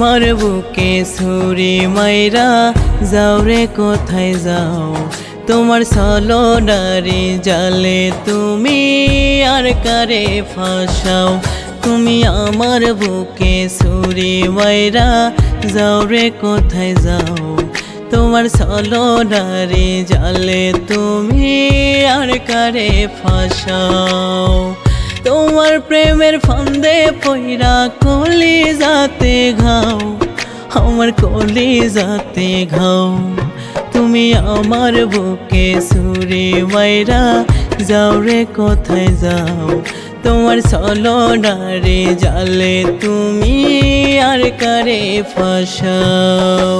আমার বুকে ছুরি মাইরা যাও রে কোথায় যাও তোমার ছলনারি জালে তুমি আর কারে ফাঁসাও তুমি আমার বুকে ছুরি মাইরা যাও রে কোথায় যাও তোমার ছলনারি জালে তুমি আর কারে ফাঁসাও তোমার প্রেমের ফান্দে পইরা কলিজাতে ঘাও আমার কলিজাতে ঘাও তুমি আমার বুকে ছুরি মাইরা যাও রে কোথায় যাও তোমার ছলনারি জালে তুমি আর কারে ফাঁসাও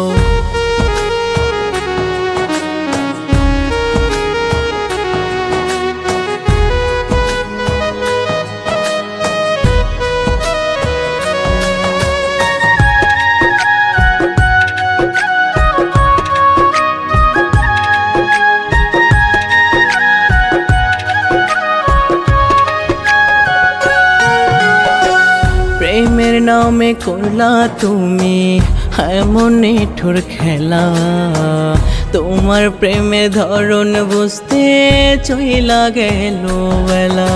প্রেমের নামে করলা তুমি এমন নিঠুর খেলা তোমার প্রেমের ধরন বুঝতে চইলা গেল বেলা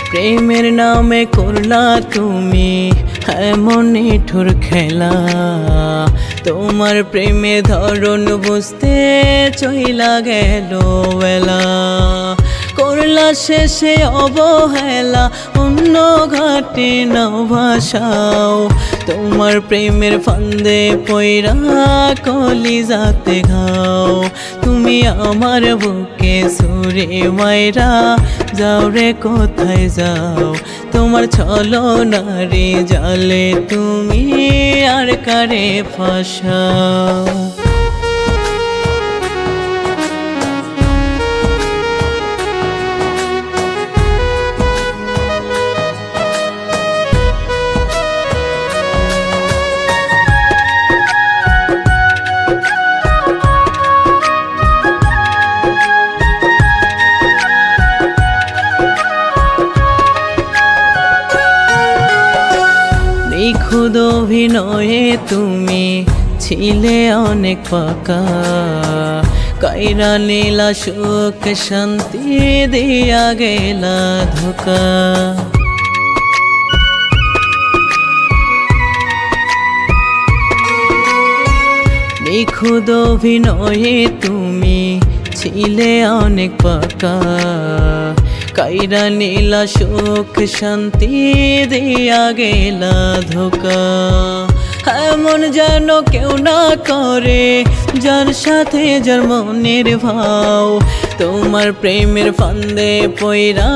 প্রেমের নামে করলা তুমি এমন নিঠুর খেলা তোমার প্রেমে ধরন বুঝতে চইলা গেল বেলা করলা শেষে অবহেলা অন্য ঘাটে নাও ভাসাও তোমার প্রেমের ফান্দে পইরা কলিজাতে ঘাও তুমি আমার বুকে ছুরি মাইরা যাও রে কোথায় যাও তোমার ছলনারি জালে তুমি আর কারে ফাঁসাও নিখুঁত অভিনয়ে তুমি ছিলে অনেক পাকা কাইরা নীলা সুখ শান্তি দিয়া গেলা ধোকা নিখুঁত অভিনয়ে তুমি ছিলে অনেক পাকা কাইরা নীলা সুখ শান্তি দিয়া গেলা ধোকা এমন যেন কেউ না করে যার সাথে যার মনের ভাও তোমার প্রেমের ফান্দে পইরা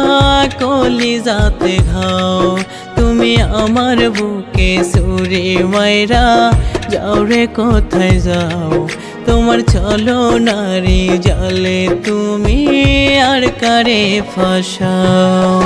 কলিজাতে ঘাও তুমি আমার বুকে ছুরি মাইরা যাও রে কোথায় যাও তোমার ছলনারি জালে তুমি আর কারে ফাঁসাও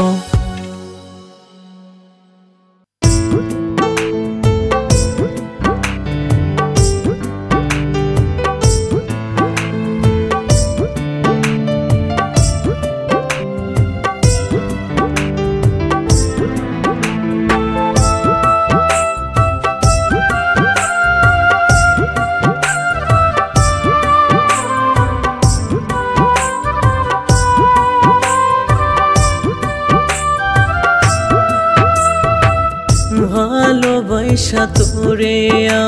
ভালোবাসা তোরে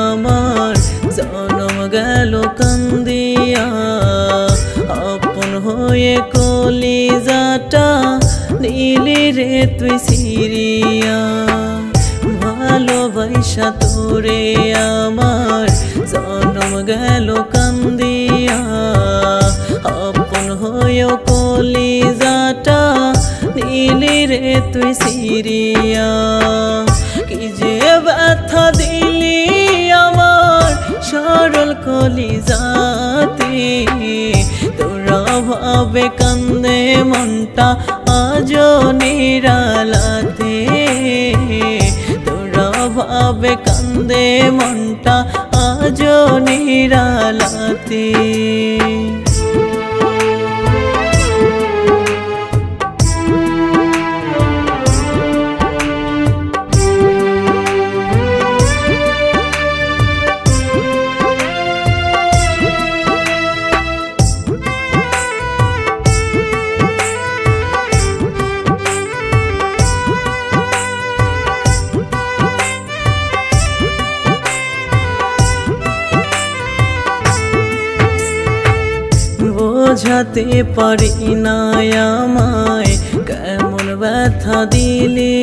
আমার জনম গেল কান্দিয়া আপন হয়ে কলিজাটা নীলি রে তুই সিরিয়া ভালোবাসা তোরে আমার জনম গেল কান্দিয়া আপন হয়ে কলিজাটা নীলি রে তুই সিরিয়া কি যে ব্যথা দিলি আমার সরল কলিজাতে তোরা ভাবে কান্দে মনটা আজও নিরালাতে তোরা ভাবে কান্দে মনটা আজও নিরালাতে বোঝাতে পারি না আমায় কেমন ব্যথা দিলি,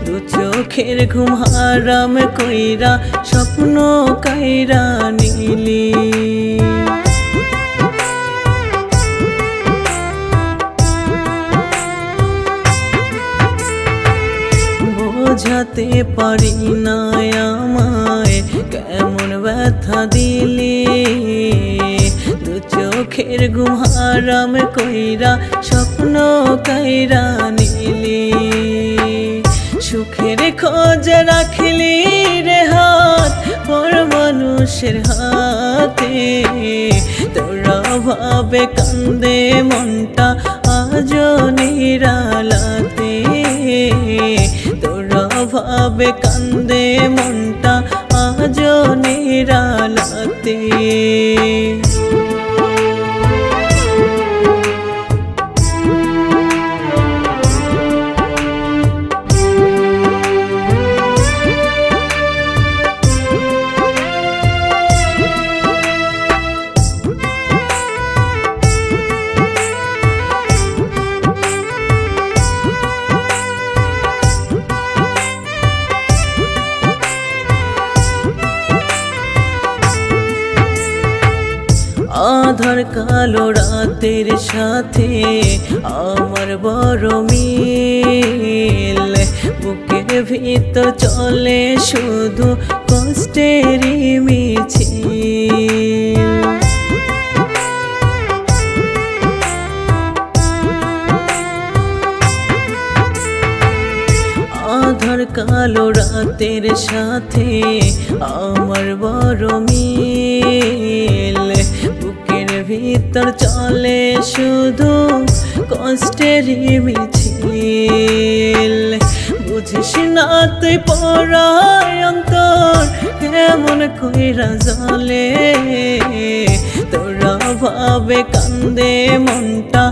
দু চোখের ঘুম হারাম কইরা স্বপ্ন কাইরা নিলি। বোঝাতে পারি না আমায় কেমন ব্যথা দিলি, দু চোখের ঘুম হারাম কইরা স্বপ্ন কাইরা নিলি। সুখের খোঁজ রাখলি রে হাত পর মানুষের হাতে, তোরা ভাবে কান্দে মনটা আজও নিরালাতে, তোরা ভাবে কান্দে মনটা আজও নিরালাতে। আধার কালো রাতের সাথে আমার বড় মিল, বুকের ভিতর চলে শুধু কষ্টেরই মিছিল। আধার কালো রাতের সাথে আমার বড় মিল, বুকের ভিতর চলে শুধু কষ্টেরই মিছিল। বুঝিস না তুই পরায় অন্তর কেমন কইরা জ্বলে, তোরা ভাবে কান্দে মনটা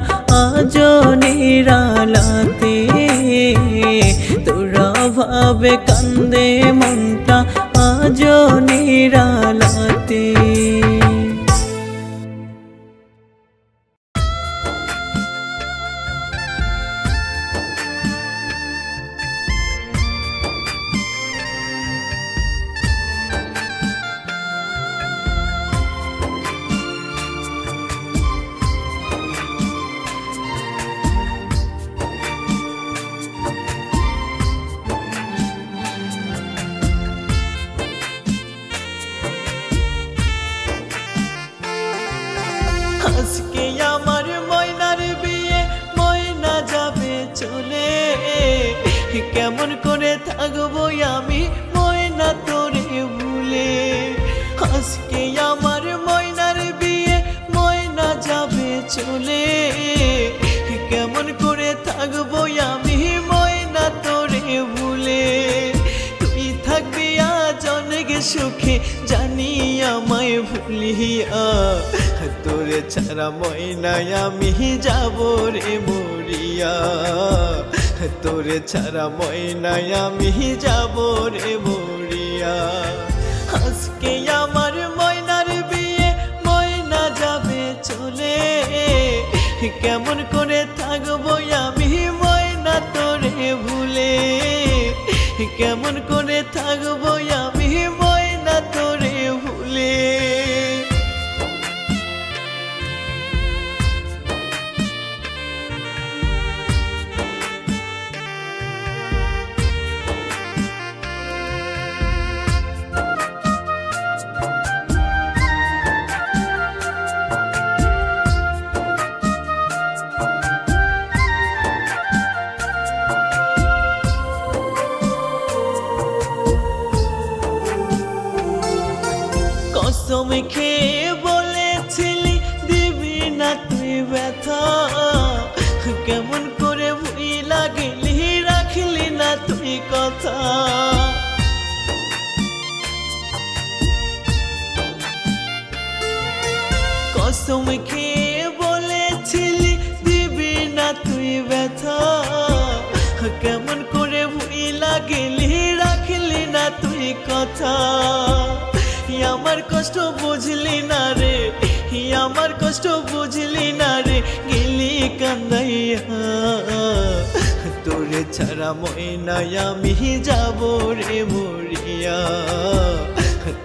আজও নিরালাতে, তোরা ভাবে কান্দে মনটা আজও নিরালাতে। আজকে আমার ময়নার বিয়ে, ময়না যাবে চলে, কেমন করে থাকবো আমি ময়না তোরে ভুলে। আজকে আমার ময়নার বিয়ে, ময়না যাবে চলে, কেমন করে থাকবো আমি ময়না তোরে ভুলে। তুই থাকবি আজ অনেক সুখে জানি আমায় ভুলিয়া, তোরে ছাড়া ময়নায় আমি যাব রে মরিয়া, তোরে ছাড়া ময়নায় আমি যাব রে মরিয়া। আজকে আমার ময়নার বিয়ে, ময়না যাবে চলে, কেমন করে থাকবো আমি ময়না তোরে ভুলে, কেমন করে থাকবো আমি ময়না তোরে ভুলে। কসম খেয়ে বলেছিলি দিবি না তুই ব্যথা, কেমন করে ভুইলা গেলি রাখলি না তুই কথা। কসম খেয়ে বলেছিলি দিবি না তুই ব্যথা, কেমন করে ভুইলা গেলি রাখলি না তুই কথা। আমার কষ্ট বুঝলি না রে, আমার আমার কষ্ট বুঝলি না রে গেলি কান্দাইয়া তোরে ছাড়া ময়নায় আমি যাব রে মরিয়া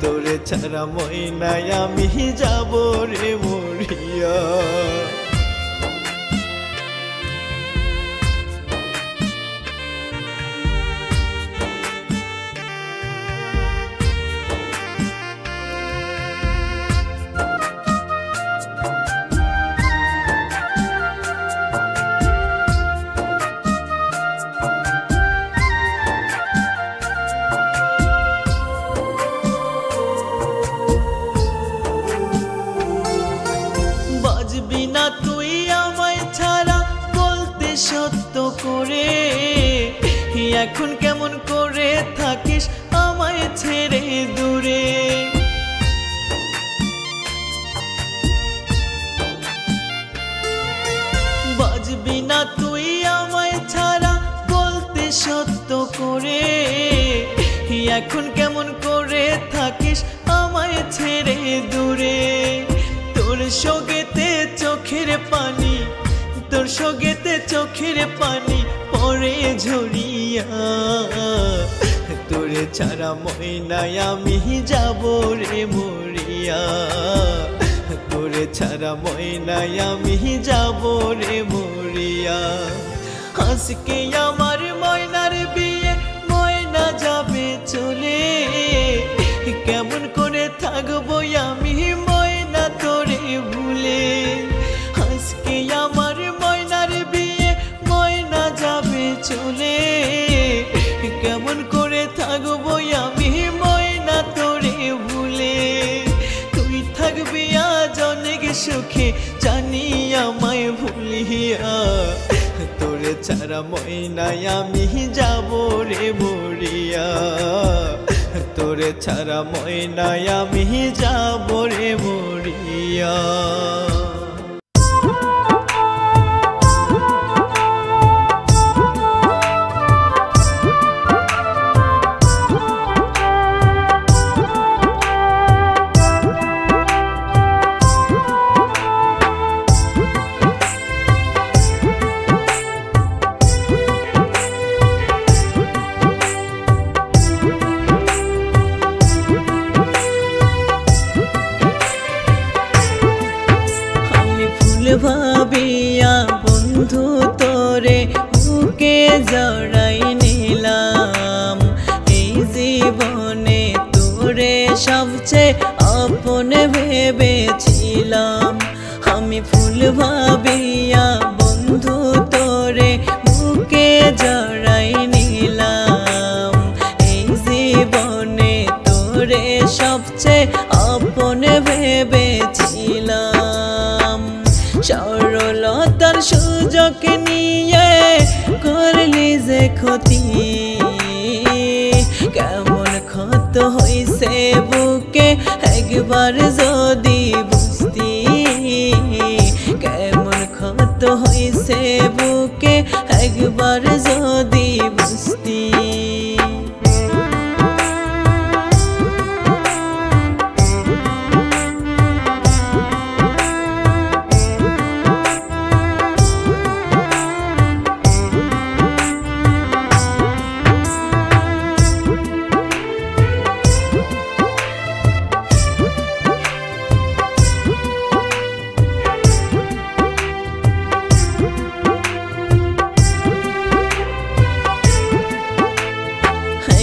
তোরে ছাড়া ময়নায় আমি যাব রে মরিয়া বাজবি না তুই আমায় ছাড়া বলতে সত্য করে এখন কেমন করে থাকিস আমায় ছেড়ে দূরে বাজবি না তুই আমায় ছাড়া বলতে সত্য করে এখন কেমন করে থাকিস আমায় ছেড়ে দূরে তোর সঙ্গেতে চোখের পানি তোর সঙ্গেতে চোখের পানি পড়ে ঝরিয়া তোরে ছাড়া ময়নায় আমি যাব রে মরিয়া তোরে ছাড়া ময়নায় আমি যাব রে মরিয়া আজকে আমার ময়নার বিয়ে ময়না যাবে চলে কেমন করে থাকবো আমি ময়না তোরে ভুলে আজকে আমার ময়নার বিয়ে ময়না যাবে চলে কেমন করে থাকবো আমি ময়না তোরে ভুলে তুই থাকবি আজ অনেক সুখে জানি আমায় ভুলিয়া তোরে ছাড়া ময়নায় আমি যাব রে মরিয়া তোরে ছাড়া ময়নায় আমি যাব রে মরিয়া ভাবিয়া বন্ধু তোরে বুকে জড়াই নিলাম এই জীবনে তোরে সবচেয়ে আপন ভেবেছিলাম আমি ফুল ভাবিয়া বন্ধু তোরে বুকে জড়াই নিলাম এই জীবনে তোরে সবচেয়ে আপন ভেবেছিলাম সরলতার সুযোগ নিয়ে করলি যে ক্ষতি কেমন ক্ষত হইছে বুকে একবার যদি বুঝতি কেমন ক্ষত হইছে বুকে একবার যদি বুঝতি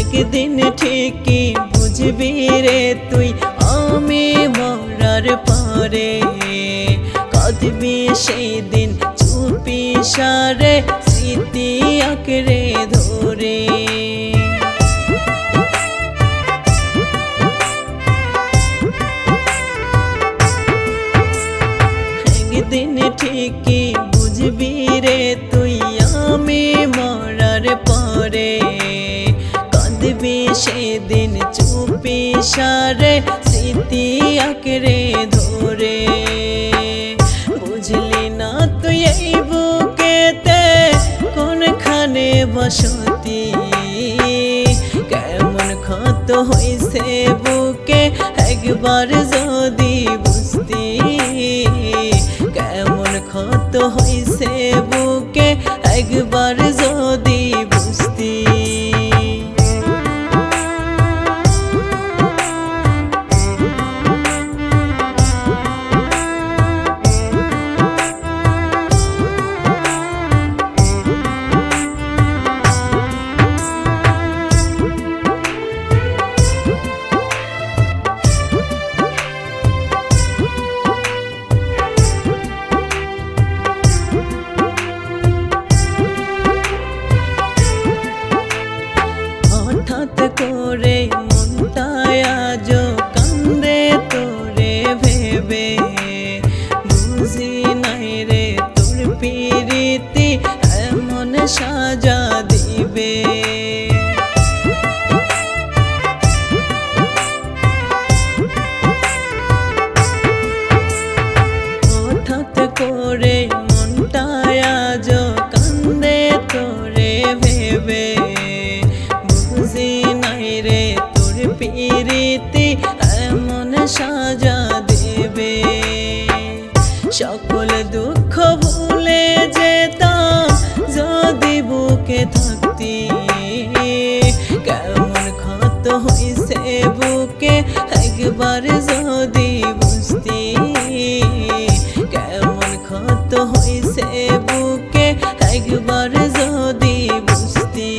একদিন ঠিকই বুঝবি রে তুই আমি মরার পরে কাঁদবি সেই দিন চুপি সারে স্মৃতি আঁকড়ে ধরে একদিন ঠিকই বুঝবি রে তুই আমি মরার পরে কাঁদবি সেদিন চুপি সারে স্মৃতি আঁকড়ে ধরে বুঝলি না তুই এই বুকেতে কোনখানে বসতি কেমন ক্ষত হইছে বুকে একবার যদি বুঝতি হইছে বুকে একবার যদি বুঝতি হঠাৎ করে মনটায় আজ কান্দে তোরে ভেবে বুঝি নাই রে তোর প্রীতি এমন সাজা দিবে হঠাৎ করে মনটায় আজ কান্দে তোরে ভেবে বুঝি নাই রে তোর প্রীতি এমন সাজা দেবে সকল দুঃখ ভুলে যেতাম যদি বুকে থাকতি কেমন ক্ষত হইছে বুকে একবার যদি বুঝতি কেমন ক্ষত হইছে বুকে একবার যদি বুঝতি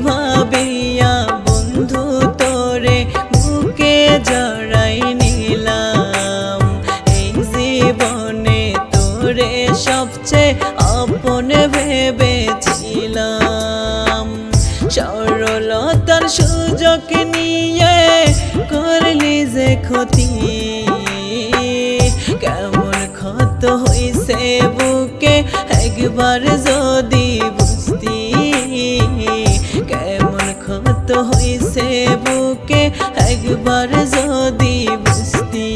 ভাবিয়া বন্ধু তোরে বুকে জড়াই নিলাম এই জীবনে তোরে সবচেয়ে আপন ভেবেছিলাম সরলতার সুযোগ নিয়ে করলি যে ক্ষতি কেমন ক্ষত হইছে বুকে একবার যদি বুঝতি কেমন ক্ষত হইছে বুকে একবার যদি বুঝতি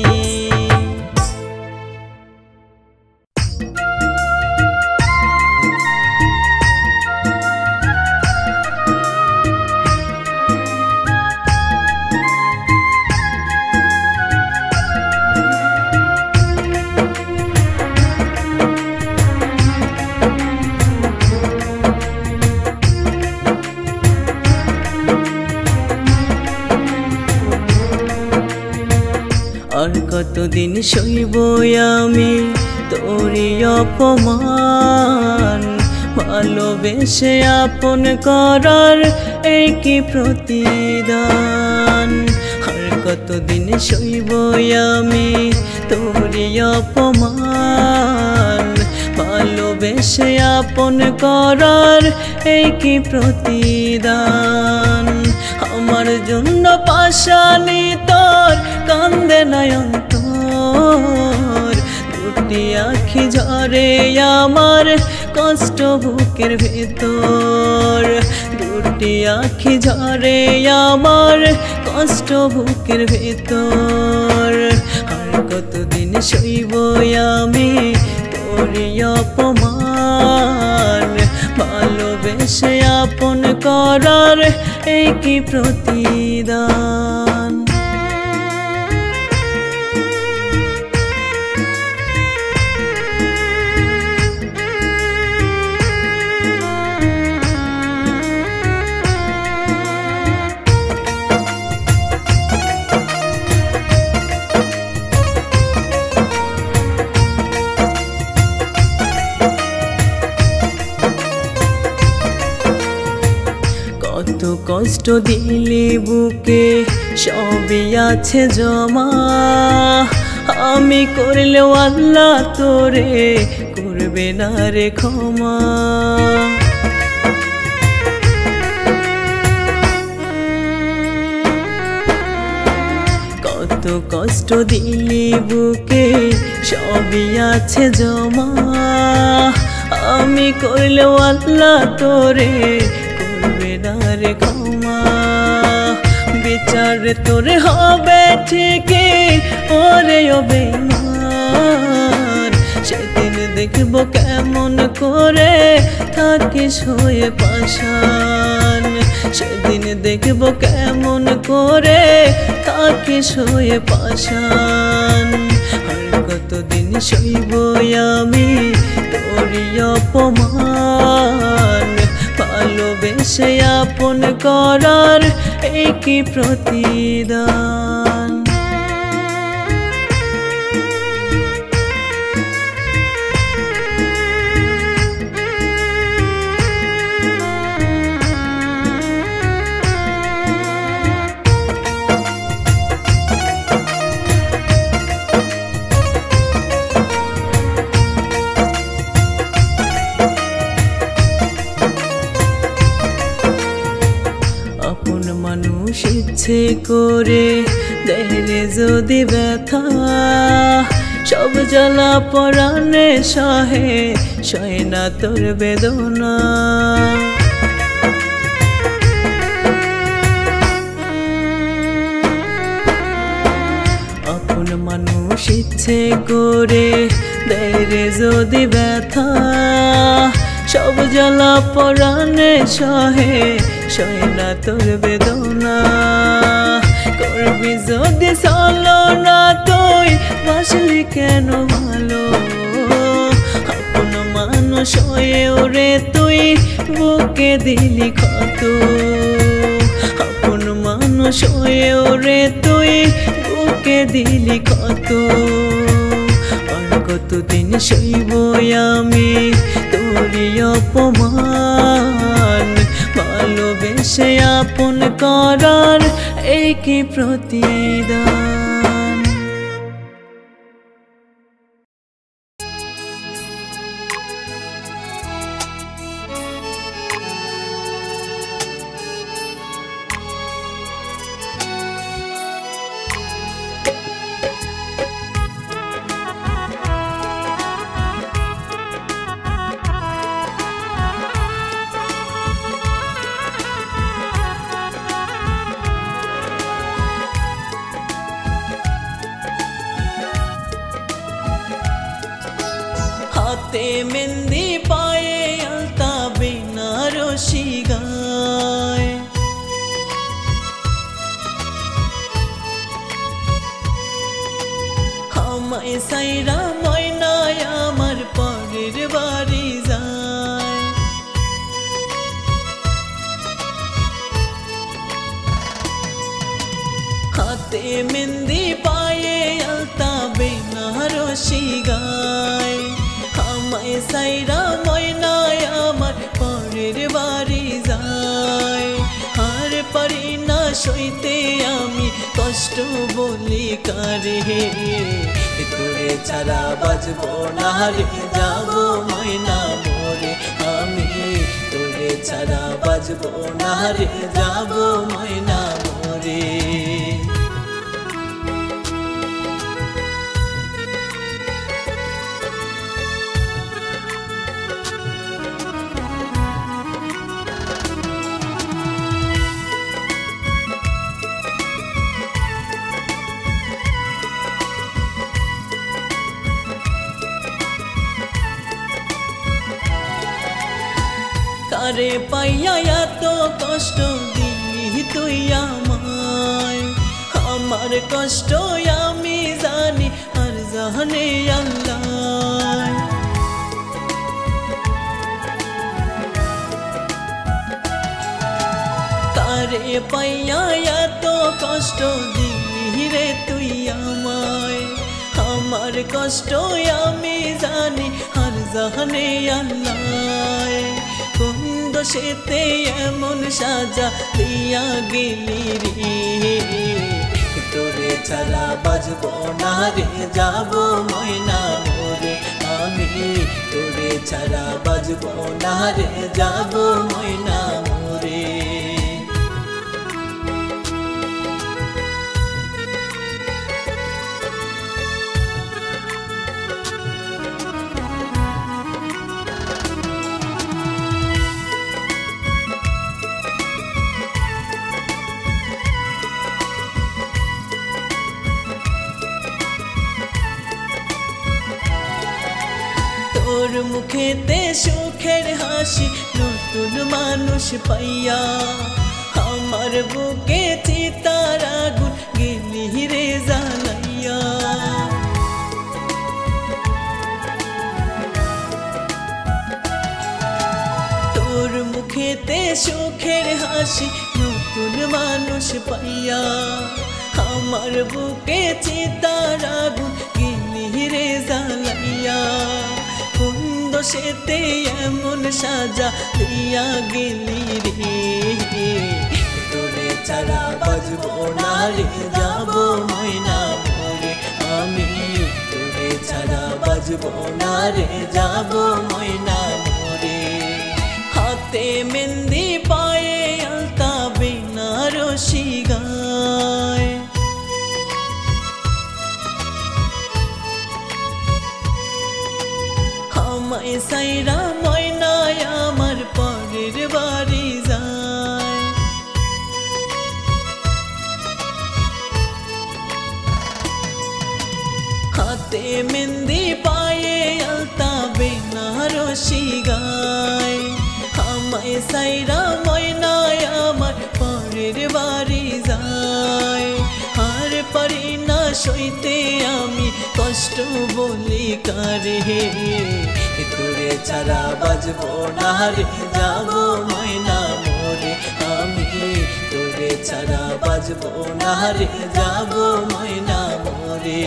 আর কতদিন সইব আমি তোরি অপমান ভালোবেসে আপন করার এই কি প্রতিদান আর কতদিন সইব আমি তোরি অপমান ভালোবেসে আপন করার এই কি প্রতিদান আমার জন্য পাশানি তোর কান্দে নয়ন তোর দুটি আখি ঝরে আমার কষ্ট বুকের ভেতর দুটি আখি ঝরে আমার কষ্ট বুকের ভেতর আর কতদিন সইব আমি তোরি অপমান ভালোবেসে আপন করার এই কি প্রতিদান কত কষ্ট দিলি বুকে সবই আছে জমা আমি করলেও আল্লাহ তোরে করবে না রে ক্ষমা কত কষ্ট দিলি বুকে সবই আছে জমা আমি করলেও আল্লাহ তোরে করবে না রে ক্ষমা বিচার তোরে হবে ঠিকই ওরে ও বেঈমান সেদিন দেখব কেমন করে থাকিস হয়ে পাষাণ সেদিন দেখব কেমন করে থাকিস হয়ে পাষাণ আর কতদিন সইব আমি তোরি অপমান ভালোবেসে আপন করার এই কি প্রতিদান মানুষ ইচ্ছে করে দেহে যদি ব্যথা সব জ্বালা পরাণে সহে সয় না তোর বেদনা আপন মানুষ ইচ্ছে করে দেহে যদি ব্যথা সব জ্বালা পরাণে সহে সয় না তোর বেদনা করবি যদি ছলনা তুই বাসলি কেন ভালো আপন মানুষ হয়ে ওরে তুই বুকে দিলি ক্ষত আপন মানুষ হয়ে ওরে তুই বুকে দিলি ক্ষত আর কতদিন সইব আমি তোরি অপমান ভালোবেসে আপন করার এই কি প্রতিদান হাতে মেহেন্দি পায়ে আলতা বেনারসি গায় আমায় সাইরা ময়নায় আমার পরের বাড়ি যায় হাতে মেহেন্দি পায়ে আলতা বেনারসি গায় আমায় সাইরা ময়নায় আমার পরের বাড়ি যায় আর পারি না সইতে আমি কষ্ট বলি কারে তোরে ছাড়া বাজবো না রে যাবো ময়না মোরে আমি তোরে ছাড়া বাজবো না রে যাবো ময়না মোরে কারে পাইয়া এত কষ্ট দিলি তুই আমায় আমার কষ্ট আমি জানি আর জানে আল্লাহ কারে পাইয়া এত কষ্ট দিলি রে তুই আমায় আমার কষ্ট আমি জানি আর জানে আল্লাহ কোন দোষেতে এমন সাজা দিয়া গেলি রে তোরে ছাড়া বাজবো না রে যাবো ময়না মোরে আমি তোরে ছাড়া বাজবো না রে যাবো ময়না মোরে তোর মুখেতে সুখের হাসি নতুন মানুষ পাইয়া আমার বুকে চিতার আগুন গেলি রে জ্বালাইয়া হাসি নতুন মানুষ পাইয়া আমার বুকে চিতার আগুন গেলি রে জ্বালাইয়া কোন দোষেতে এমন সাজা দিয়া গেলি রে তোরে ছাড়া বাজবো না রে যাবো ময়না মোরে আমি তোরে ছাড়া বাজবো না রে যাবো ময়না মোরে হাতে মেহেন্দি পায়ে আলতা বেনারসি গায় আমায় সাইরা ময়নায় আমার পরের বাড়ি যায় হাতে মেহেন্দি পায়ে আলতা বেনারসি গায় আমায় সাইরা ময়নায় আমার পরের বাড়ি যায় আর পারি না সইতে আমি কষ্ট বলি কারে তোরে ছাড়া বাজবো না রে যাবো ময়না মোরে আমি তোরে ছাড়া বাজবো না রে যাবো ময়না মোরে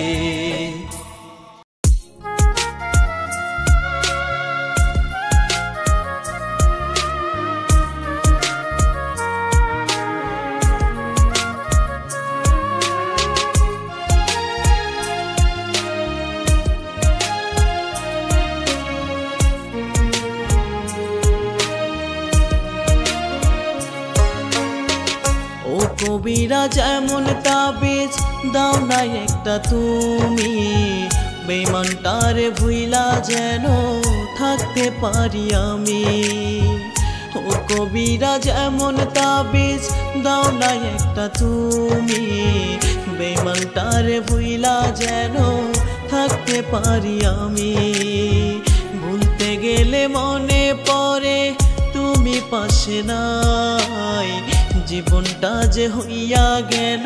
কবিরা যেমন তাবিজ দাও না একটা তুমি বেঈমানটারে ভুইলা যেন থাকতে পারি আমি ও কবিরা যেমন তাবিজ দাও না একটা তুমি বেঈমানটারে ভুইলা যেন থাকতে পারি আমি ভুলতে গেলে মনে পড়ে তুমি পাশে নাই জীবনটা যে হইয়া গেল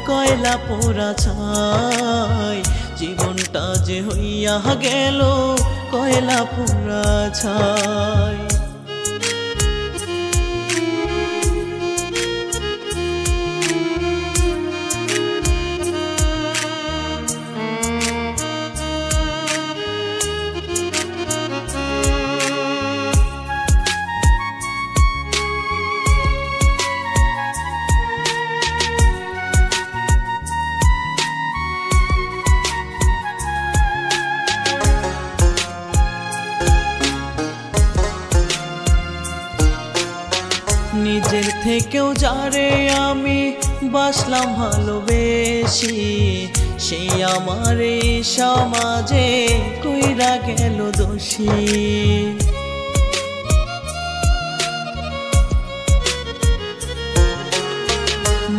কয়লা পোড়া ছাই জীবনটা যে হইয়া গেল কয়লা পোড়া ছাই নিজের থেকেও যারে আমি বাসলাম ভালোবেসি সেই আমার সমাজে কইরা গেল দোষী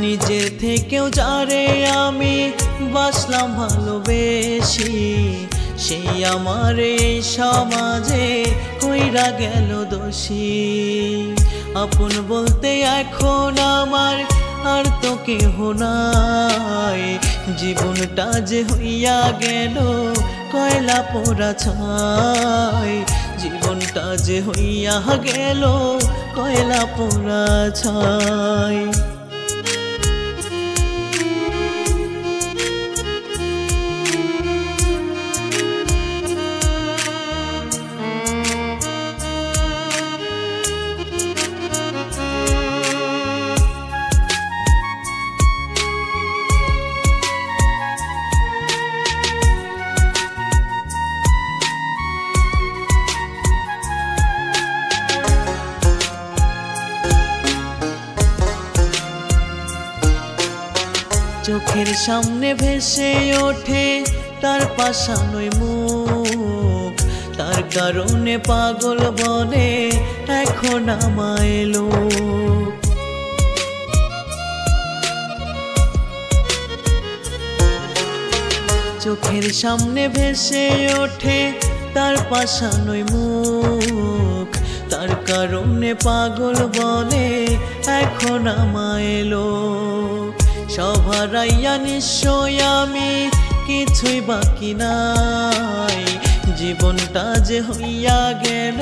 নিজের থেকেও যারে আমি বাসলাম ভালোবেসি সেই আমার সমাজে কইরা গেল দোষী আপন বলতে এখন আমার আর তো কেহ নাই জীবনটা যে হইয়া গেল কয়লা পোড়া ছাই জীবনটা যে হইয়া গেল কয়লা পোড়া ছাই চোখের সামনে ভেসে ওঠে তার পাশানোই মুখ তার কারণে পাগল বলে এখন আমায় লোক চোখের সামনে ভেসে ওঠে তার পাশানোই মুখ তার কারণে পাগল বলে এখন আমায় লোক সব হারাইয়া নিশ্চয় আমি কিছুই বাকি নাই জীবনটা যে হইয়া গেল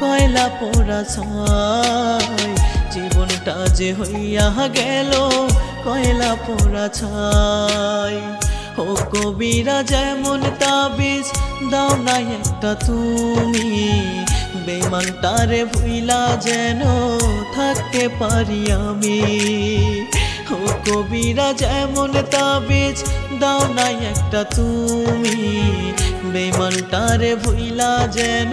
কয়লা পোড়া ছাই জীবনটা জীবনটা যে হইয়া গেল কয়লা পোড়া ছাই। ও কবিরা যেমন তাবিজ দাও না একটা তুমি, বেঈমানটারে ভুইলা যেন থাকতে পারি আমি। ও কবিরা যেমন তাবিজ দাও না একটা তুমি, বেঈমানটারে ভুইলা যেন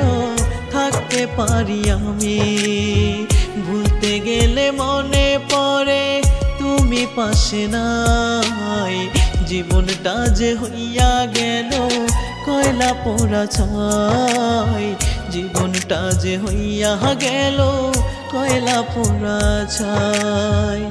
থাকতে পারি আমি। ভুলতে গেলে মনে পড়ে তুমি পাশে নাই, জীবনটা যে হইয়া গেল কয়লা পোড়া ছাই। জীবনটা যে হইয়া গেল কয়লা পোড়া ছাই।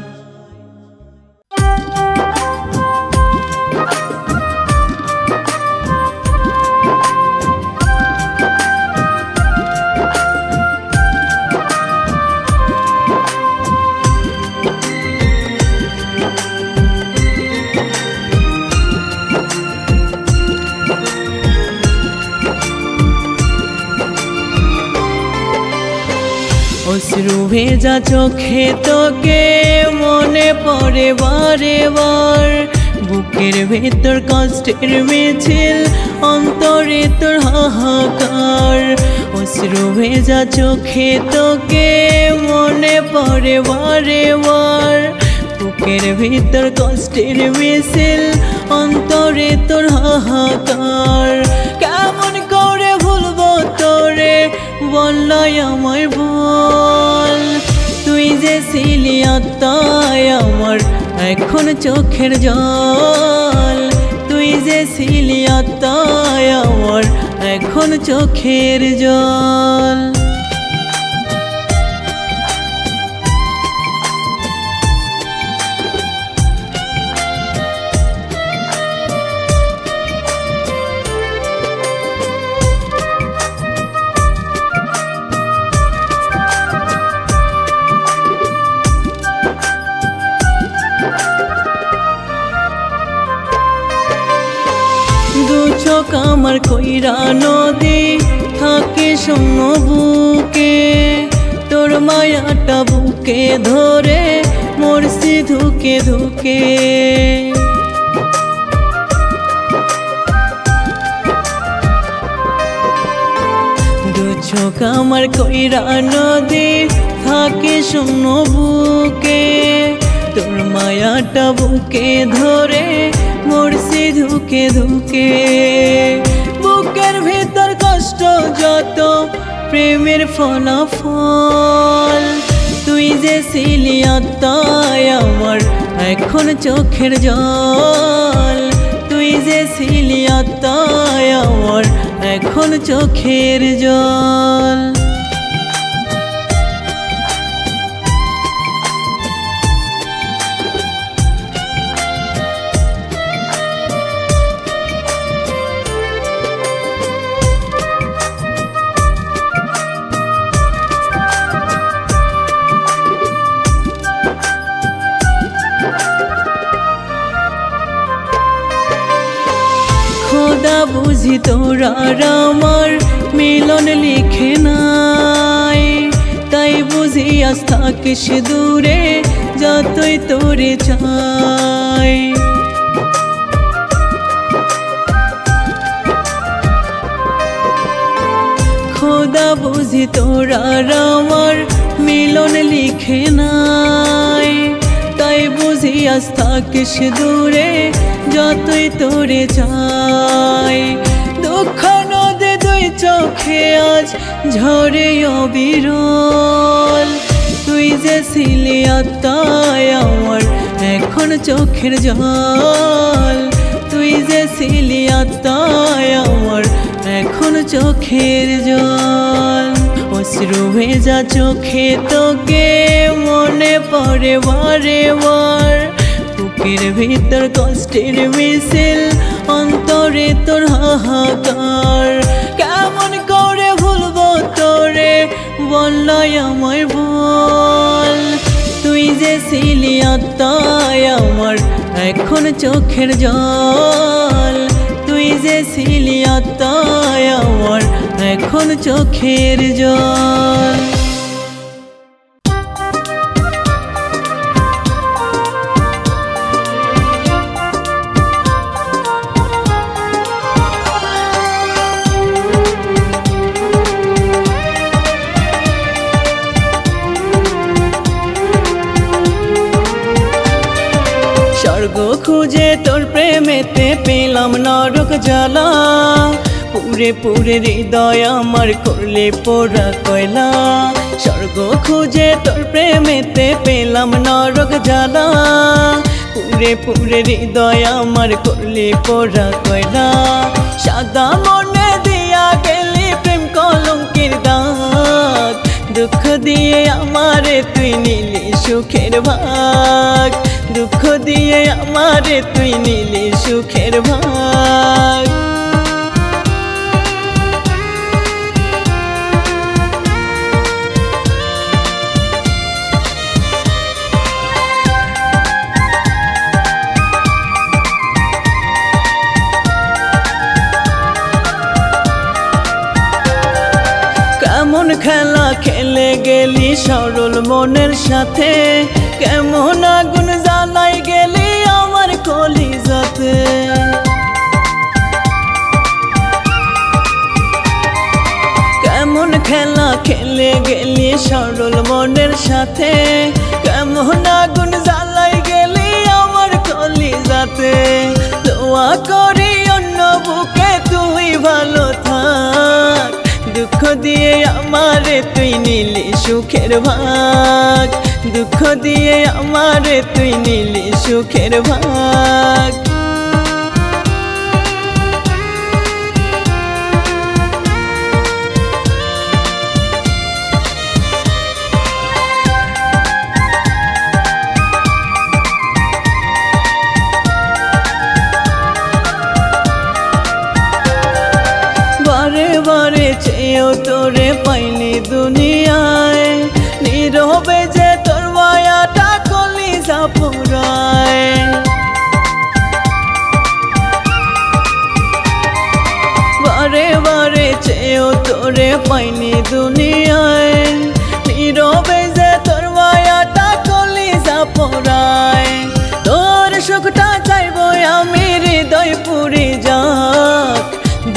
অশ্রু ভেজা চোখে তোকে মনে পড়ে বারে বার, বুকের ভেতর কষ্টের মিছিল অন্তরে তোর হাহাকার। অশ্রু ভেজা চোখে তোকে মনে পড়ে বারে বার, বুকের ভেতর কষ্টের মিছিল অন্তরে তোর হাহাকার। কেমন করে ভুলবো তোরে বললাই আমায় বল, তুই যে ছিলি আত্মায় আমার এখন চোখের জল। তুই যে ছিলি আত্মায় আমার এখন চোখের জল। চোখ আমার কইরা নদী থাকে শূন্য বুকে, তোর মায়াটা বুকে ধরে মরছি ধুকে ধুকে। দু চোখ আমার কইরা নদী থাকে শূন্য বুকে, তোর মায়াটা বুকে ধরে মরছি ধুকে ধুকে। বুকের ভেতর কষ্ট যত প্রেমের ফলাফল, তুই যে ছিলি আত্মায় আমার এখন চোখের জল। তুই যে ছিলি আত্মায় আমার এখন চোখের জল। খোদা বুঝি তোরা আমার মিলন লিখে নাই, তাই বুঝি আজ থাকিস দূরে যতই তোরে চাই। খোদা বুঝি তোরা আমার মিলন লিখে নাই, তাই বুঝি আজ থাকিস দূরে যতই তোরে চাই। দুঃখ নদে দুই চোখে আজ ঝরে অবিরল, তুই যে ছিলি আত্মায় আমার এখন চোখের জল। তুই যে ছিলি আত্মায় আমার এখন চোখের জল। অশ্রু ভেজা চোখে তোকে মনে পড়ে বারে বার, বুকের ভিতর কষ্টের মিছিল অন্তরে তোর হাহাকার। কেমন করে ভুলবো তোরে বললাই আমায় বল, তুই যে ছিলি আত্মায় আমার এখন চোখের জল। তুই যে ছিলি আত্মায় আমার এখন চোখের জল। স্বর্গ খুঁজে তোর প্রেমেতে পেলাম নরক জ্বালা পুরে পুরে হৃদয় আমার করলে পোড়া কয়লা স্বর্গ খুঁজে তোর প্রেমেতে পেলাম নরক জ্বালা পুরে পুরে হৃদয় আমার করলে পোড়া কয়লা সাদা মনে দিয়া গেলি প্রেম কলঙ্কের দাগ দুঃখ দিয়ে আমারে তুই নিলি সুখের ভাগ দুঃখ দিয়ে আমারে তুই নিলি সুখের ভাগ কেমন খেলা খেলে গেলি সরল মনের সাথে কেমন আগুন জ্বালাই গেলি আমার কলিজাতে কেমন খেলা খেলে গেলি সরল মনের সাথে কেমন আগুন জ্বালাই গেলি আমার কলিজাতে দোয়া করি অন্য বুকে তুই ভালো থাক দুঃখ দিয়ে আমারে তুই নিলি সুখের ভাগ দুঃখ দিয়ে আমারে তুই নিলি সুখের ভাগ বারে বারে চেয়েও তোরে পাইনি দুনিয়ায় নীরবে যে তোর মায়াটা কলিজা পোড়ায় বারে বারে চেয়েও তোরে পাইনি দুনিয়ায় নীরবে যে তোর মায়াটা কলিজা পোড়ায় তোর সুখটা চাইবো আমি হৃদয় পুরি যাক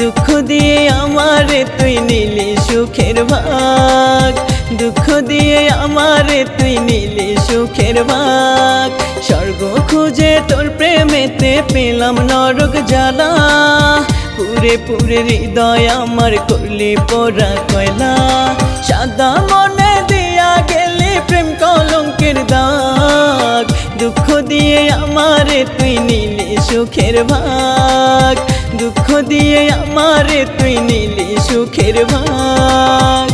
দুঃখ দিয়ে আমারে তুই নিলি সুখের ভাগ দুঃখ দিয়ে আমারে তুই নিলি সুখের ভাগ স্বর্গ খুঁজে তোর প্রেমেতে পেলাম নরক জ্বালা পুরে পুরে হৃদয় আমার করলি পোড়া কয়লা সাদা মনে দিয়া গেলি প্রেম কলঙ্কের দাগ দুঃখ দিয়ে আমারে তুই নিলি সুখের ভাগ দুঃখ দিয়ে আমারে তুই নিলি সুখের ভাগ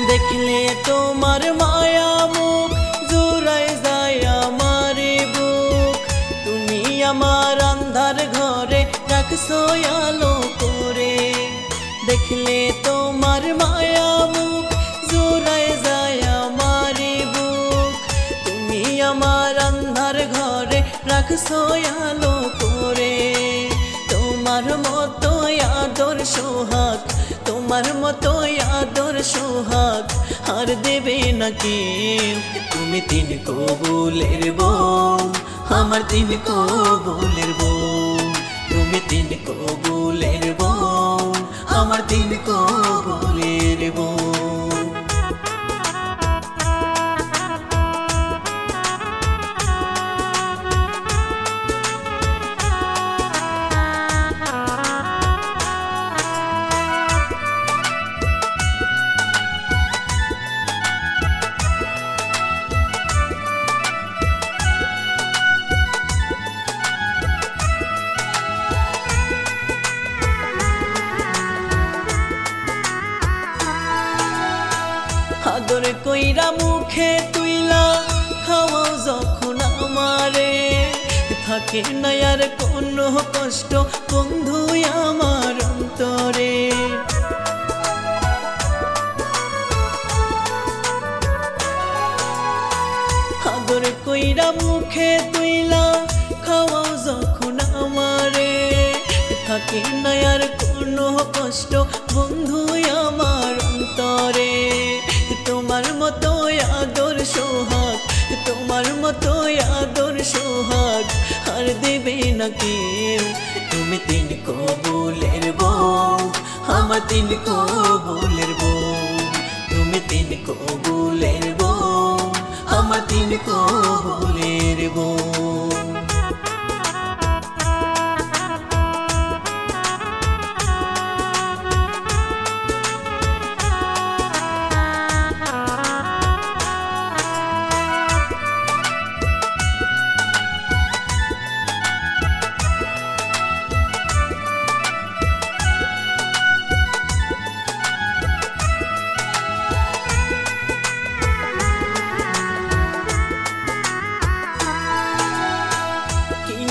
দেখলে তোমার মায়া মুখ জুড়াই যায় আমার বুক তুমি আমার আন্ধার ঘরে রাখছো আলো করে দেখলে তোমার মায়া মুখ জুড়াই যায় আমার বুক তুমি আমার আন্ধার ঘরে রাখছো আলো করে তোমার মতো আদর সোহাগ তোমার মতো আদর সোহাগ আর দেবে না কেউ তুমি তিন কবুলের বউ আমার তিন কবুলের বউ তুমি তিন কবুলের বউ আমার তিন কবুলের বউ আদর কইরা মুখে তুইলা খাওয়াও যখন আমারে থাকে না আর কোনো কষ্ট বন্ধু আমার অন্তরে আদর কইরা মুখে তুইলা খাওয়াও যখন আমারে, থাকে না আর কোনো কষ্ট বন্ধু আমার অন্তরে। তোমার মতো আদর সোহাগ, তোমার মতো আদর সোহাগ আর দেবে না কেউ। তুমি তিন কবুলের বউ, আমার তিন কবুলের বউ। তুমি তিন কবুলের বউ, আমার তিন কবুলের বউ।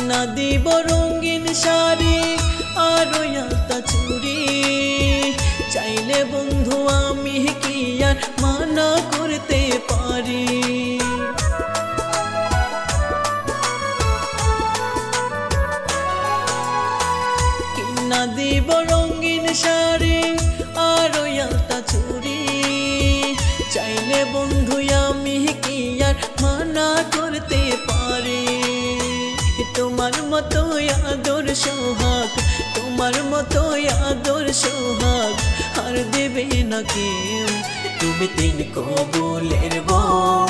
না দিব রঙিন শাড়ি আর আলতা চুড়ি, চাইলে বন্ধু আমি কি আর মানা করতে পারি। কিনা দিব রঙিন শাড়ি আর আলতা চুড়ি, চাইলে বন্ধু আমি কি আর মানা করতে পারি। তোমার মতো আদর সোহাগ, তোমার মতো আদর সোহাগ আর দেবে না কেউ। তুমি তিন কবুলের বউ,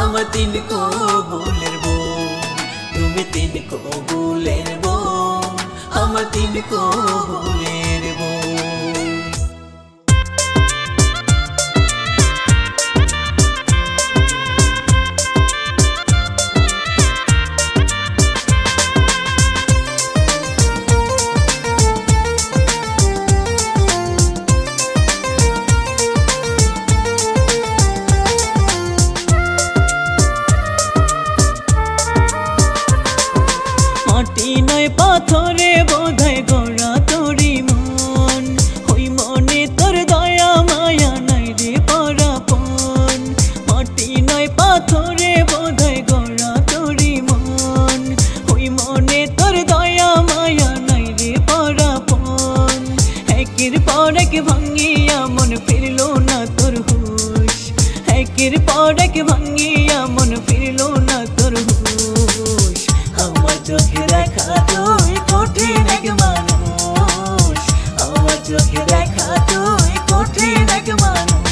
আমার তিন কবুলের বউ। তুমি তিন কবুলের বউ, আমার তিন কবুলের বউ। মাটি নয় পাথরে বোধহয় গড়া তোরি মন, ওই মনে তোর দয়া মায়া নাই রে পরাপন। মাটি নয় পাথরে বোধহয় গড়া তোরি মন, ওই মনে তোর দয়া মায়া নাই রে পরাপন। একের পর এক ভাঙিয়া মন ফিরল না তোর হুশ, একের পর এক ভাঙিয়া মন ফিরল না তোর হুশ। আমার চোখে দেখা তুই কঠিন এক মানুষ, আমার চোখে দেখা তুই কঠিন এক মানুষ।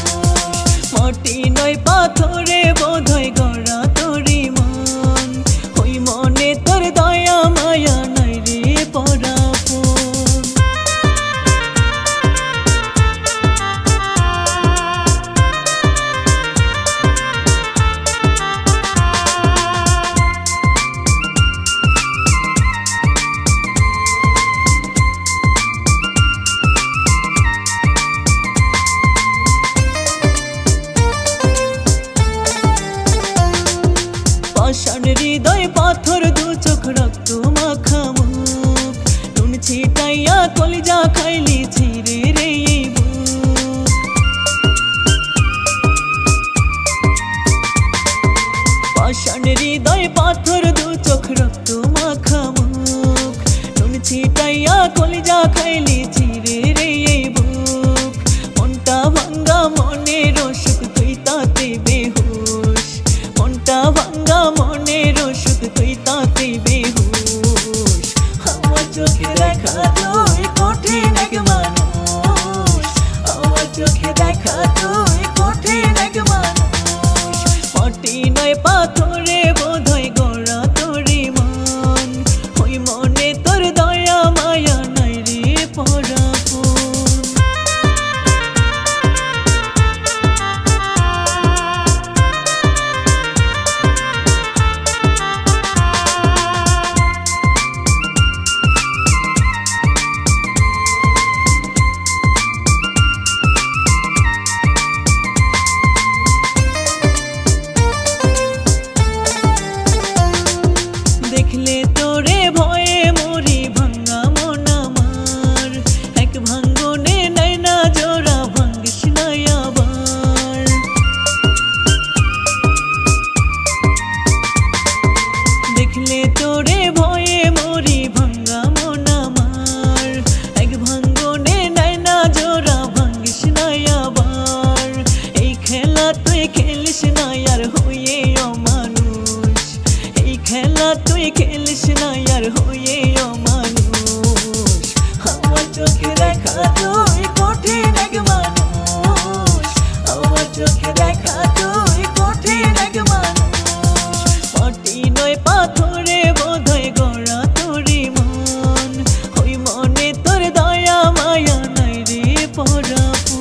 মাটি নয় পাথরে বোধহয় গড়া তোরি মন, ওই মনে তোর দয়া মায়া নাই রে পরাপন। পাষাণ হৃদয় পাথর দু চোখ রক্ত মাখা মুখ, নুন ছিটাইয়া কলিজা খাইলি ছিঁড়ে রে এই বুক। পাষাণ হৃদয় পাথর দু চোখ রক্ত মাখা মুখ, নুন ছিটাইয়া কলিজা খাইলি ছিঁড়ে রে এই বুক। মনটা ভাঙ্গা মনের অসুখ তুই তাতে বেহুশ, মনটা ভাঙ্গা মনের অসুখ তুই তাতে বেহুশ। আমার চোখে দেখা তুই কঠিন এক মানুষ, আমার চোখে দেখা তুই কঠিন এক মানুষ। মাটি নয় পাথরে বোধহয় গড়া তোরি মন, ওই মনে তোর দয়া মায়া নাই রে পরাপন। দেখলে তোরে ভয়ে মরি ভাঙ্গা মন আমার, এক ভাঙ্গনে নাই না জোড়া ভাঙ্গিস না আবার। খেলিস না আর হয়ে মানুষ আমার চোখে দেখা তুই কঠিন এক মানুষ আমার চোখে দেখা তুই কঠিন এক মানুষ মাটি নয় পাথরে বোধহয় গড়া তোরি মন ওই মনে তোর দয়া মায়া নাই রে পরাপন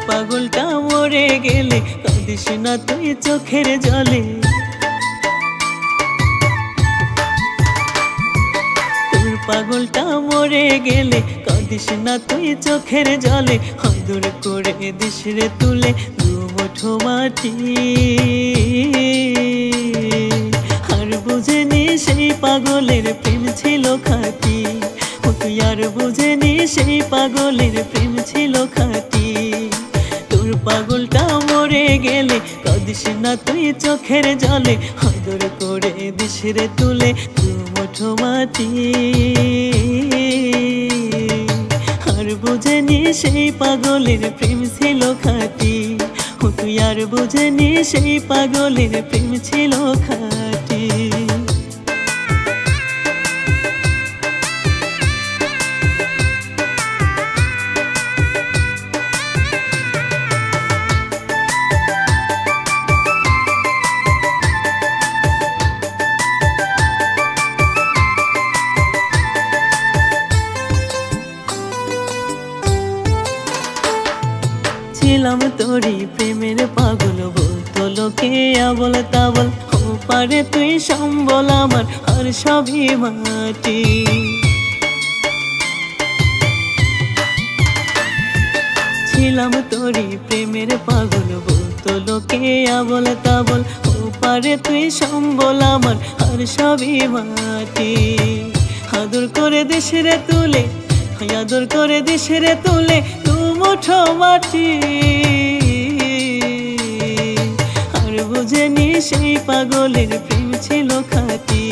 পাগলটা মরে গেলে কাঁদিস না তুই চোখের জলে তোর পাগলটা মরে গেলে কাঁদিস না তুই চোখের জলে আদর করে দিস রে তুলে দু মুঠো মাটি আর বুঝেনি সেই পাগলের প্রেম ছিল খাঁটি তুই আর বুঝেনি সেই পাগলের প্রেম ছিল খাঁটি তোর পাগলটা মরে গেলে কাঁদিস না তুই চোখের জলে আদর করে দিস রে তুলে দু মুঠো মাটি আর বুঝেনি সেই পাগলের প্রেম ছিল খাঁটি তুই আর বুঝেনি সেই পাগলের প্রেম ছিল খাঁটি ছিলাম তোরি প্রেমের পাগল বলতো লোকে আবল তাবল ও পারে তুই সম্বল আমার আর সবই মাটি ছিলাম তোরি প্রেমের পাগল বলতো লোকে আবল তাবল ও পারে তুই সম্বল আমার আর সবই মাটি আদর করে দিস রে তুলে আদর করে দিস রে তুলে দু মুঠো মাটি আর বুঝেনি সেই পাগলের প্রেম ছিল খাঁটি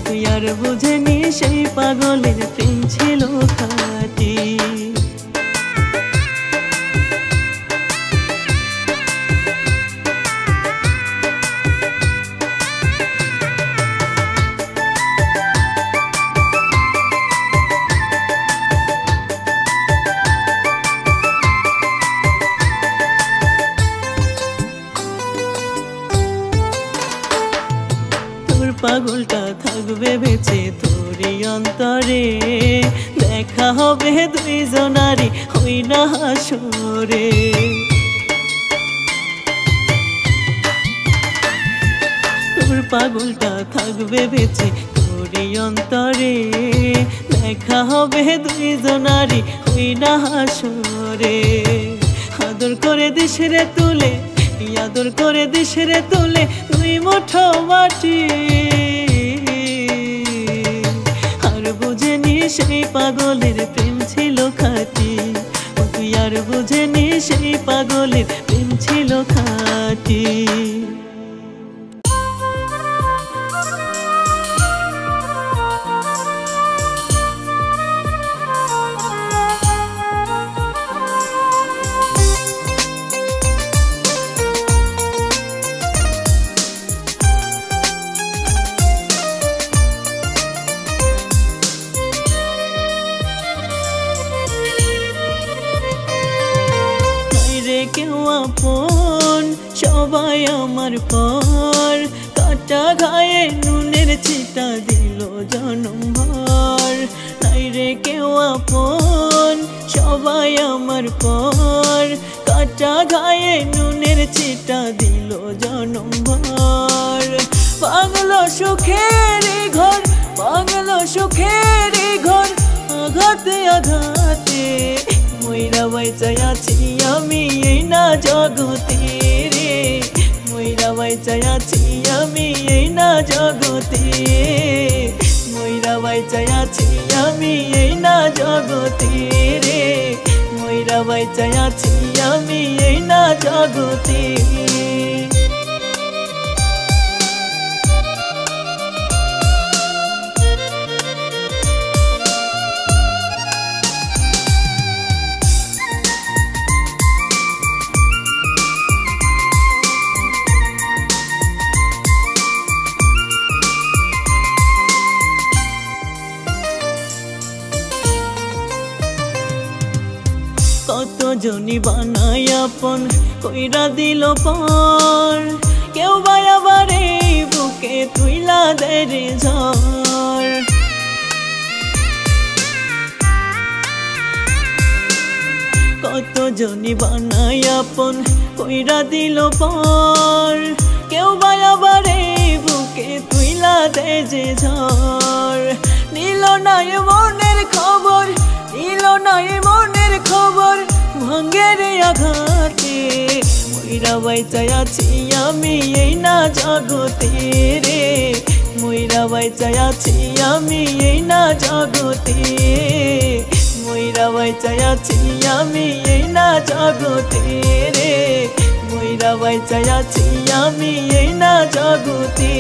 তুই আর বুঝেনি সেই পাগলের প্রেম ছিল খাঁটি পাগলটা থাকবে বেঁচে তোরই অন্তরে দেখা হবে দুইজনারই হই না হাসরে তোর পাগলটা থাকবে বেঁচে তোরই অন্তরে দেখা হবে দুইজনারই হই না হাসরে আদর করে দিস রে তুলে আদর করে দিস রে তুলে দুই মুঠো মাটি আর বুঝেনি সেই পাগলের প্রেম ছিল খাঁটি তুই আর বুঝেনি সেই পাগলের প্রেম ছিল খাঁটি কেউ আপন সবাই আমার পর কাটা গায়ে নুনের ছিটা দিল জনমভর নাই রে কেউ আপন সবাই আমার পর কাটা গায়ে নুনের ছিটা দিল জনমভর বাংলো সুখের ঘর বাংলো সুখের ঘর আঘাতে আঘাতে মইরা বাইচা আছি আমি এই না জগতে রে মইরা বাইচা আছি আমি এই না জগতে মইরা বাইচাই আছি আমি এই না জগতে রে, মইরা বাইচাই আছি আমি এই না জগতে। কত জনি বানাই আপন কইরা দিল পর, কেউ বা আবার এই বুকে তুইলা দেয় রে ঝড়। কত জনি বানাই আপন কইরা দিল পর, কেউ বা আবার এই বুকে তুইলা দেয় যে ঝড়। নিল না এ মনের খবর, নিল না এ মনের খবর, ভাঙ্গের আঘাতে মইরা বাইচাই আছি আমি এই না জগতে রে, মইরা বাইচাই আছি আমি এই না জগতে, মইরা বাইচাই আছি আমি এই না জগতে রে, মইরা বাইচাই আছি আমি এই না জগতে।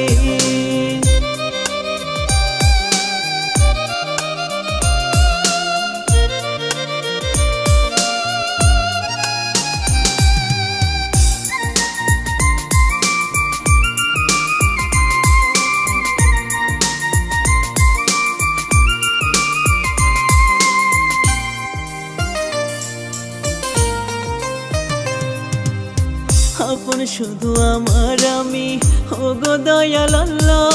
আপন শুধু আমার আমি, ওগো দয়াল আল্লাহ,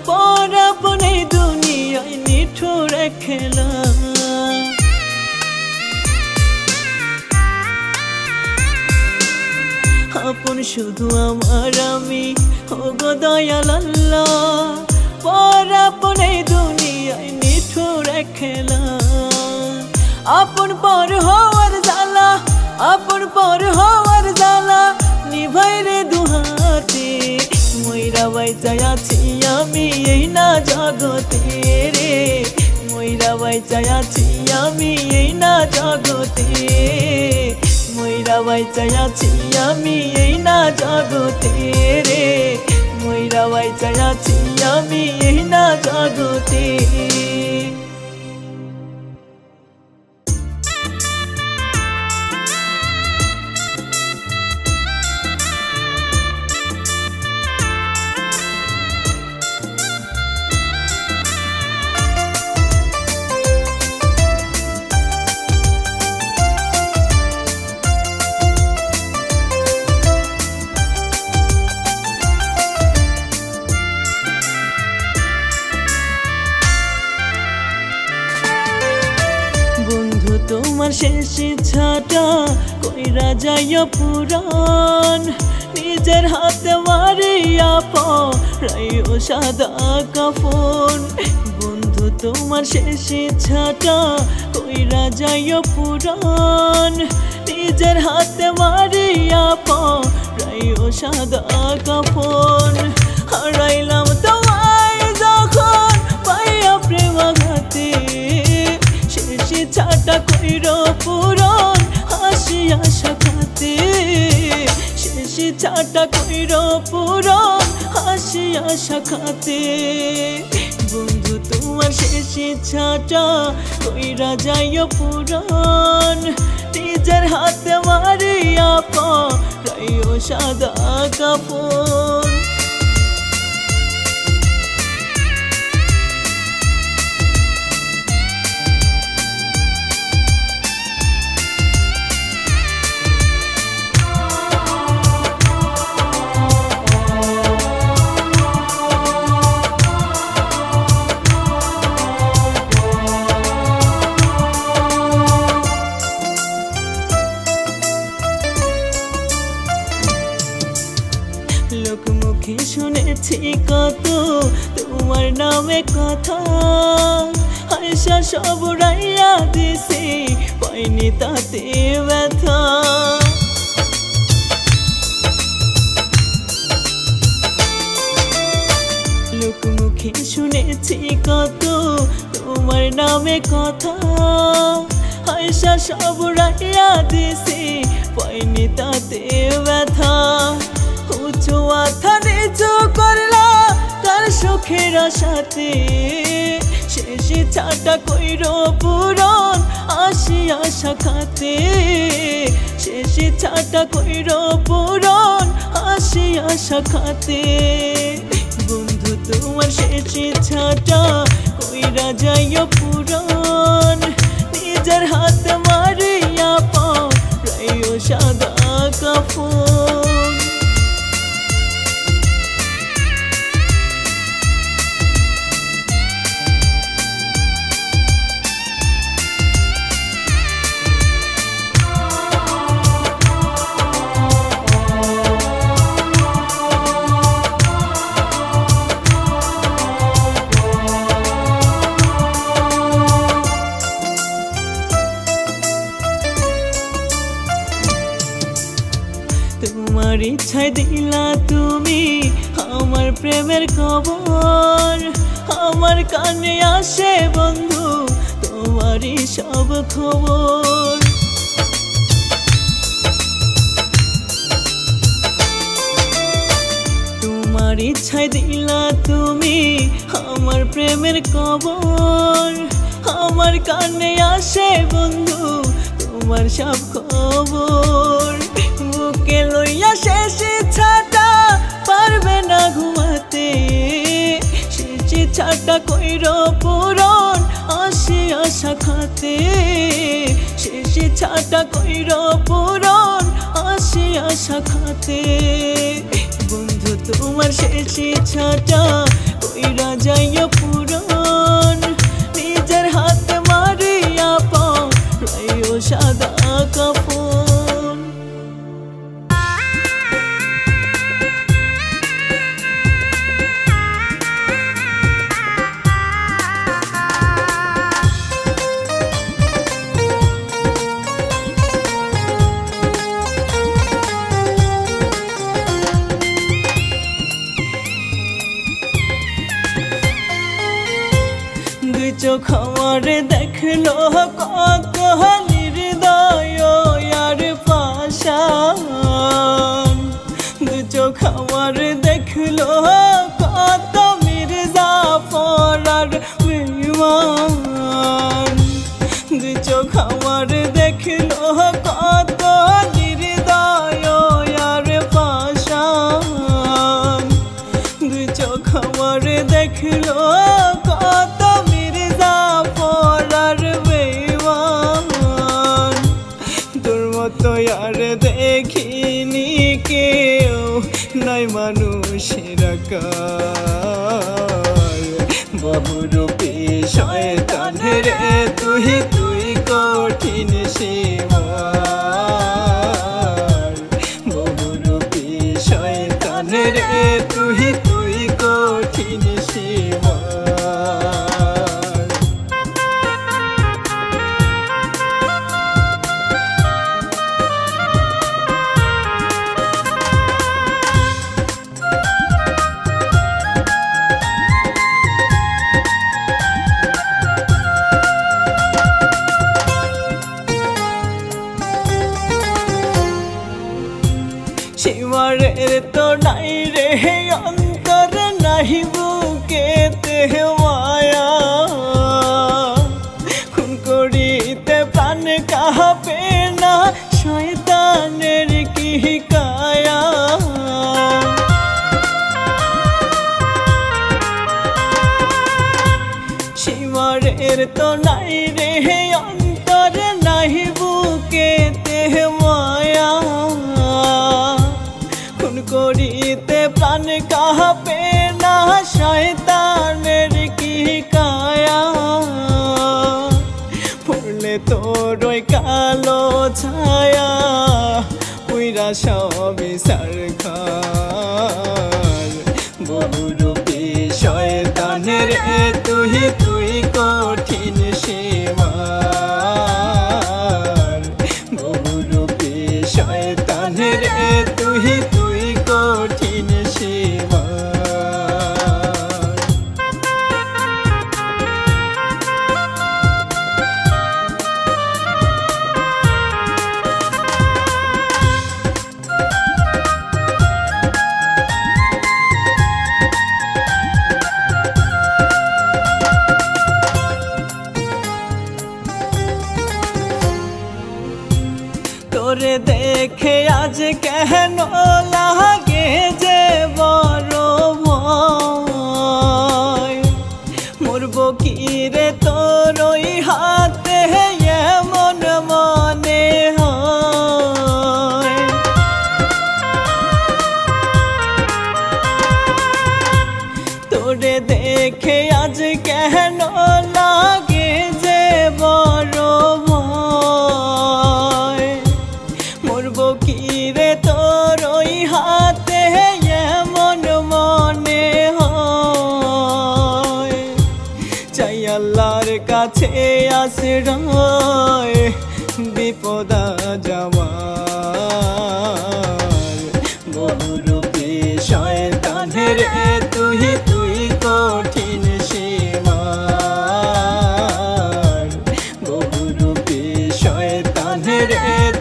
পর আপন এই দুনিয়ায় নিঠুর খেলা। আপন শুধু আমার আমি, ওগো দয়াল আল্লাহ, পর আপন এই দুনিয়ায় নিঠুর খেলা। আপন পর হওয়ার জ্বালা, আপন পর হওয়ার জ্বালা, নিভাই রে দুহাতে মইরা বাইচাই আছি আমি এই না জগতে রে, মইরা বাইচাই আছি আমি এই না জগতে, মইরা বাইচাই আছি আমি এই না জগতে রে, মইরা বাইচাই আছি আমি এই না জগতে। তোমার শেষ ইচ্ছাটা কইরা যাইও পুরান, নিজের হাতে মারিয়া পরাইও সাদা কাফন। বন্ধু তোমার শেষ ইচ্ছাটা কইরা যাইও পুরান, নিজের হাতে মারিয়া পরাইও সাদা কাফন। হারাইলাম তোমায় যখন পাইয়া প্রেম আঘাতে, শেষ ইচ্ছাটা কইরো পূরণ হাসিয়া সাখাতে, শেষ ইচ্ছাটা কইরো পূরণ হাসিয়া সাখাতে। বন্ধু তোমার শেষ ইচ্ছাটা কইরা যাইও পূরণ, নিজের হাতে মারিয়া পরাইও সাদা কাফন। লোকমুখে শুনেছি কত তোমার নামে কথা, আয়সা সব উড়াইয়া দিছে পাইনি তাতে ব্যথা। লোকমুখে মুখে শুনেছি কত তোমার নামে কথা, আয়সা সব রাইয়া দিছি পাইনি তাতে ব্যথা। উঁচু মাথা নিচু করলা কার সুখের আশাতে, শেষে ছাটা কইর পূরণ আসি আশা খাতে, শেষে ছাটা কইর পূরণ আসি আশা খাতে। বন্ধু তোমার শেষে ছাটা কইরা যাইও পূরণ, নিজের হাত মারিয়া পরাইও সাদা কাফন। তোমার ইচ্ছায় দিলা তুমি আমার প্রেমের খবর, আমার কানে আসে বন্ধু তোমারই সব খবর। তোমার ইচ্ছায় দিলা তুমি আমার প্রেমের খবর, আমার কানে আসে বন্ধু তোমার সব খবর। বুকে লইয়া শেষ ছাটা পারবে না ঘুমাতে, শেষ ছাটা কইর পূরণ আসি আশা খাতে, শেষ ছাটা কইর পূরণ আসি আশা খাতে। বন্ধু তোমার শেষ ছাটা কইরা যাইও পূরণ, নিজের হাত মারিয়া পরাইও সাদা কাফন। দুই চোখ আমার দেখলো কত হৃদয় আর পাশান, দুই চোখ আমার দেখলো কত মির্জাফর আর বেঈমান, দুই চোখ আমার দেখলো কত হৃদয় আর পাশান, দুই চোখ আমার দেখলো কত আর দেখিনি কেউ নাই মানুষের আকার। বহুরূপী শয়তান রে তুই তুই কঠিন সীমার, বহুরূপী শয়তান রে তুই তুই কঠিন সীমার। সীমারের তো নাই রে অন্তর নাহি বুকেতে মায়া, খুন করিতে প্রাণ কাঁপে না শয়তানের কি কায়া। সীমারের তো নাই রে অন্তর নাহি বুকেতে মায়া, খুন করিতে প্রাণ কাঁপে না শয়তানের কি কায়া। পড়লে তোর ওই কালো ছায়া পুইরা সবই সারখার, বহুরূপী শয়তানের তুই তুই কঠিন সীমার, বহুরূপী শয়তানের তুই তুই কঠিন সীমার। তোরে দেখে আজ কেন লাগে যে বড় ভয় মরবো কি রে তোর ওই হাতে এমন মনে হয় তোরে দেখে আজ কেন লাগে যে বড় ভয় মরবো কি রে তোর ওই হাতে এমন মনে হয় চাই আল্লাহর কাছে আশ্রয় বিপদা যাওয়ার বহুরূপী শয়তানের তুই তুই কঠিন সীমার বহুরূপী শয়তানের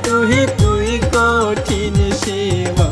তুই তুই কঠিন সীমা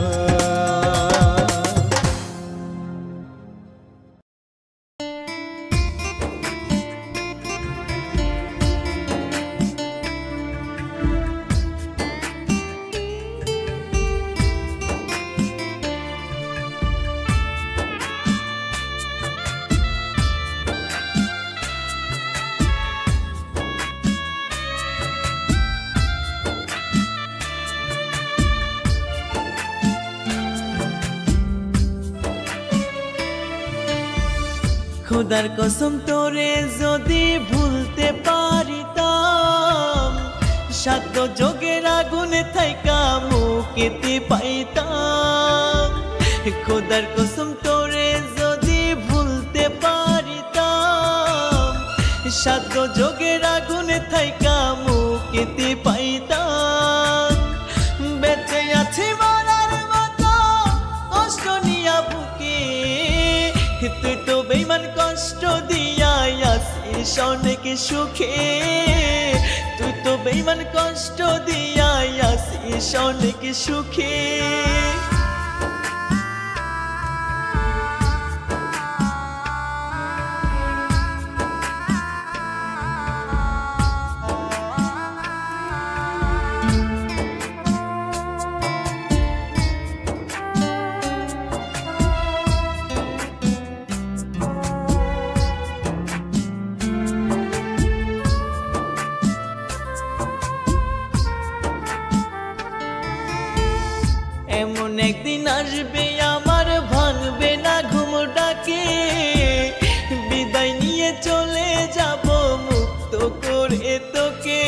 খোদার কসম তোরে যদি ভুলতে পারিতাম সাধ্য যোগের আগুনে থাইকা মুক্তি পাইতাম খোদার কসম তোরে যদি ভুলতে পারিতাম সাধ্য যোগের আগুনে থাইকা মুক্তি পাইতাম বেঁচে আছি মরার মতো কষ্ট নিয়া বুকে তুই তো বেঈমান কষ্ট দিয়া আসিস অনেক সুখে তুই তো বেঈমান কষ্ট দিয়া আসিস অনেক সুখে এমন একদিন আসবে আমার ভাঙবে না ঘুম ডাকে বিদায় নিয়ে চলে যাব মুক্ত করে তোকে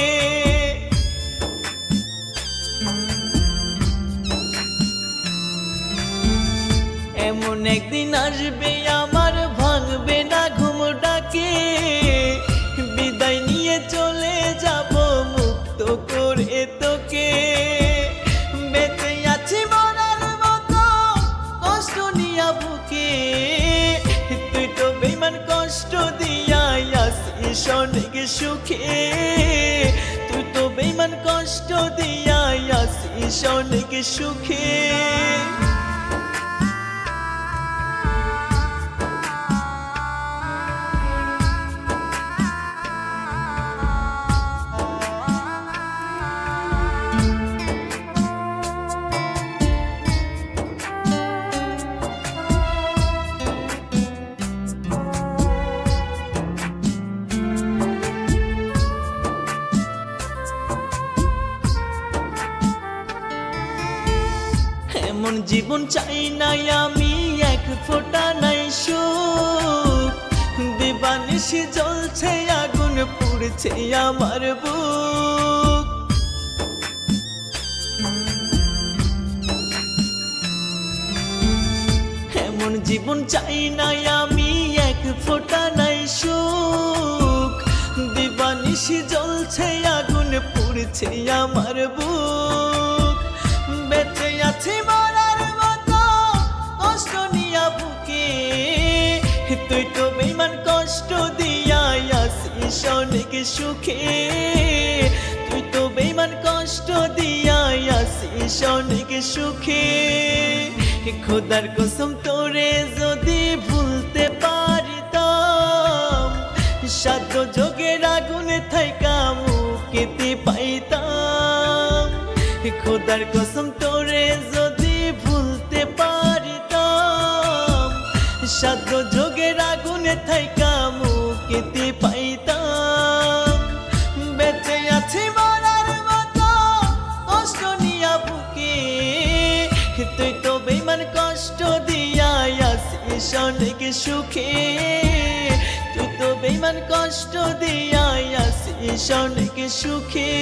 এমন একদিন আসবে আমার ভাঙবে না ঘুম ডাকে বিদায় নিয়ে চলে যাব মুক্ত করে তোকে বেঁচে আছি মরার মতো কষ্ট নিয়া বুকে তুই তো বেঈমান কষ্ট দিয়া আসিস অনেক সুখে তুই তো বেঈমান কষ্ট দিয়া আসিস অনেক সুখে এমন জীবন চাই নাই আমি এক ফোঁটা নাই সুখ দিবানিশি জ্বলছে আগুন পুড়ছে আমার বুক এমন জীবন চাই নাই আমি এক ফোঁটা নাই সুখ দিবানিশি জ্বলছে আগুন পুড়ছে আমার বুক বেঁচে আছি মরার মতো কষ্ট নিয়া বুকে তুই তো বেঈমান কষ্ট দিয়া আসিস অনেক সুখে তুই তো বেঈমান কষ্ট দিয়া আসিস অনেক সুখে খোদার কসম তোরে যদি ভুলতে পারিতাম সাধ্য যোগের আগুনে থাইকা মুক্তি পাইতাম খোদার কসম তোরে যদি ভুলতে পারিতাম, সাধ্য যোগের আগুনে থাইকা মুক্তি পাইতাম। বেঁচে আছি মরার মতো কষ্ট নিয়া বুকে, তুই তো বেঈমান কষ্ট দিয়া আসিস অনেক সুখে, তুই তো বেঈমান কষ্ট দিয়া আসিস অনেক সুখে।